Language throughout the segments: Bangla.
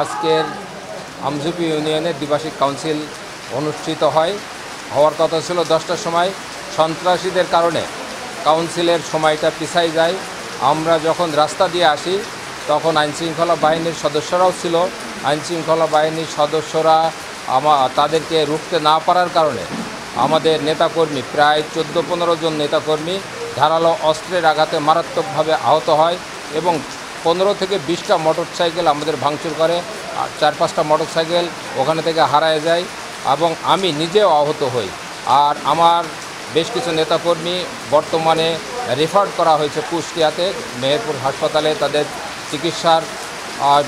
আজকের আমঝুপি ইউনিয়নের দ্বিবার্ষিক কাউন্সিল অনুষ্ঠিত হওয়ার কথা ছিল 10টার সময়। সন্ত্রাসীদের কারণে কাউন্সিলের সময়টা পিছাই যায়। আমরা যখন রাস্তা দিয়ে আসি তখন আইনশৃঙ্খলা বাহিনীর সদস্যরাও ছিল। আইনশৃঙ্খলা বাহিনীর সদস্যরা তাদেরকে রুখতে না পারার কারণে আমাদের নেতাকর্মী প্রায় 14-15 জন নেতাকর্মী ধারালো অস্ত্রের আঘাতে মারাত্মকভাবে আহত হয় এবং 15 থেকে 20টা মোটরসাইকেল আমাদের ভাঙচুর করে। 4-5টা মোটরসাইকেল ওখানে থেকে হারায় যায় এবং আমি নিজেও আহত হই। আর আমার বেশ কিছু নেতাকর্মী বর্তমানে রেফার করা হয়েছে কুষ্টিয়াতে, মেহেরপুর হাসপাতালে। তাদের চিকিৎসার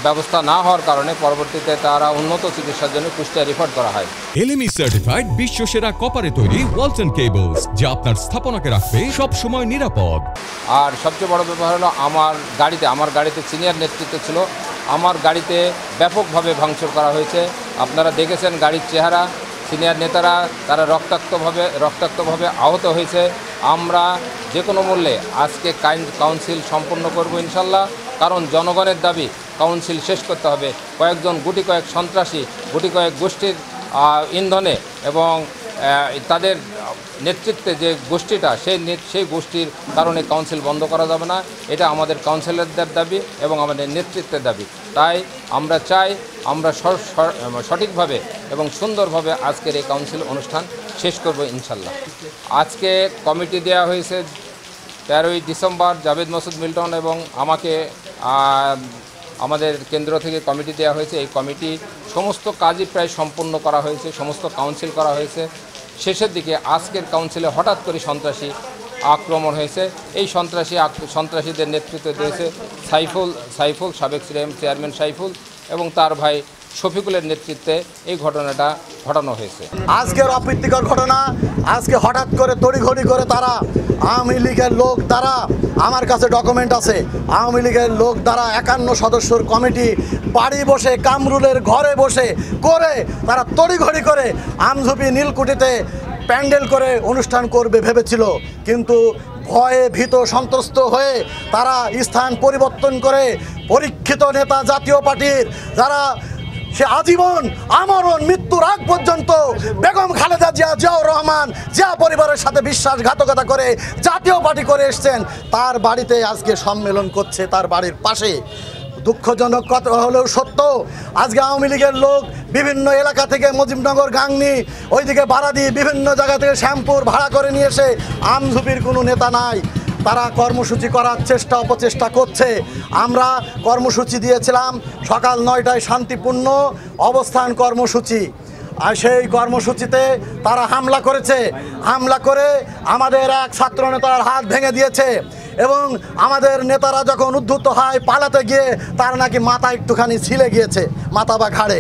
ব্যবস্থা না হওয়ার কারণে পরবর্তীতে তারা উন্নত চিকিৎসার জন্য কুষ্টিয়া রেফার করা হয়। এলএমই সার্টিফাইড বিশ্বসেরা কপারে তৈরি ওয়ালটন কেবলস, যা আপনার স্থাপনাকে রাখবে সব সময় নিরাপদ। আর সবচেয়ে বড় ব্যাপার হলো আমার গাড়িতে সিনিয়র নেতৃত্ব ছিল। আমার গাড়িতে ব্যাপকভাবে ভাঙচুর করা হয়েছে। আপনারা দেখেছেন গাড়ির চেহারা। সিনিয়র নেতারা তারা রক্তাক্তভাবে আহত হয়েছে। আমরা যে কোনো মূল্যে আজকে কাউন্সিল সম্পন্ন করব ইনশাল্লাহ, কারণ জনগণের দাবি কাউন্সিল শেষ করতে হবে। গুটি কয়েক সন্ত্রাসী, গুটি কয়েক গোষ্ঠীর ইন্ধনে এবং তাদের নেতৃত্বে যে গোষ্ঠীটা সেই গোষ্ঠীর কারণে কাউন্সিল বন্ধ করা যাবে না। এটা আমাদের কাউন্সিলরদের দাবি এবং আমাদের নেতৃত্বের দাবি। তাই আমরা চাই আমরা সঠিকভাবে এবং সুন্দরভাবে আজকের এই কাউন্সিল অনুষ্ঠান শেষ করব ইনশাল্লাহ। আজকে কমিটি দেওয়া হয়েছে 13ই ডিসেম্বর জাভেদ মাসুদ মিল্টন এবং আমাকে আমাদের কেন্দ্র থেকে কমিটি দেওয়া হয়েছে। এই কমিটি সমস্ত কাজই প্রায় সম্পূর্ণ করা হয়েছে, সমস্ত কাউন্সিল করা হয়েছে। শেষের দিকে আজকের কাউন্সিলে হঠাৎ করে সন্ত্রাসী আক্রমণ হয়েছে। এই সন্ত্রাসীদের নেতৃত্ব দিয়েছে সাইফুল, সাবেক চেয়ারম্যান সাইফুল এবং তার ভাই শফিকুলের নেতৃত্বে এই ঘটনাটা ঘটানো হয়েছে। আজকের অপ্রীতিকর ঘটনা। আজকে হঠাৎ করে তড়িঘড়ি করে তারা আওয়ামী লীগের লোক দ্বারা, আমার কাছে ডকুমেন্ট আছে, আওয়ামী লীগের লোক দ্বারা 51 সদস্যর কমিটি বাড়ি বসে কামরুলের ঘরে বসে করে তারা তড়িঘড়ি করে আমঝুপি নীলকুঠিতে প্যান্ডেল করে অনুষ্ঠান করবে ভেবেছিল, কিন্তু ভয়ে ভীত সন্ত্রস্ত হয়ে তারা স্থান পরিবর্তন করে পরীক্ষিত নেতা জাতীয় পার্টির যারা সে আজীবন আমরণ মৃত্যুর আগ পর্যন্ত বেগম খালেদা জিয়াউর রহমান জিয়া পরিবারের সাথে বিশ্বাসঘাতকতা করে জাতীয় পার্টি করে এসছেন, তার বাড়িতে আজকে সম্মেলন করছে তার বাড়ির পাশে। দুঃখজনক কথা হলেও সত্য, আজকে আওয়ামী লীগের লোক বিভিন্ন এলাকা থেকে মুজিবনগর, গাংনী, ওইদিকে বারাদি, বিভিন্ন জায়গা থেকে শ্যামপুর ভাড়া করে নিয়ে এসে আমঝুপির কোনো নেতা নাই, তারা কর্মসূচি করার অপচেষ্টা করছে। আমরা কর্মসূচি দিয়েছিলাম সকাল 9টায় শান্তিপূর্ণ অবস্থান কর্মসূচি, আর সেই কর্মসূচিতে তারা হামলা করেছে। হামলা করে আমাদের এক ছাত্র নেতার হাত ভেঙে দিয়েছে এবং আমাদের নেতারা যখন উদ্ধত হয় পালাতে গিয়ে তার নাকি মাথা একটুখানি ছিলে গিয়েছে, মাথা বা ঘাড়ে।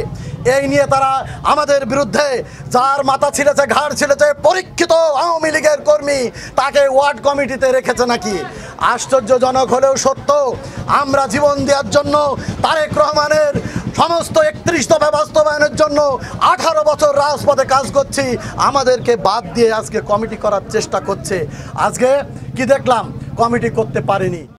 এই নিয়ে তারা আমাদের বিরুদ্ধে, যার মাথা ছিলেছে, ঘাড় ছিলেছে, পরীক্ষিত আওয়ামী লীগের কর্মী, তাকে ওয়ার্ড কমিটিতে রেখেছে নাকি। আশ্চর্যজনক হলেও সত্য, আমরা জীবন দেওয়ার জন্য তারেক রহমানের সমস্ত 31 দফা বাস্তবায়নের জন্য 18 বছর রাজপথে কাজ করছি, আমাদেরকে বাদ দিয়ে আজকে কমিটি করার চেষ্টা করছে। আজকে কি দেখলাম, কমিটি করতে পারেনি।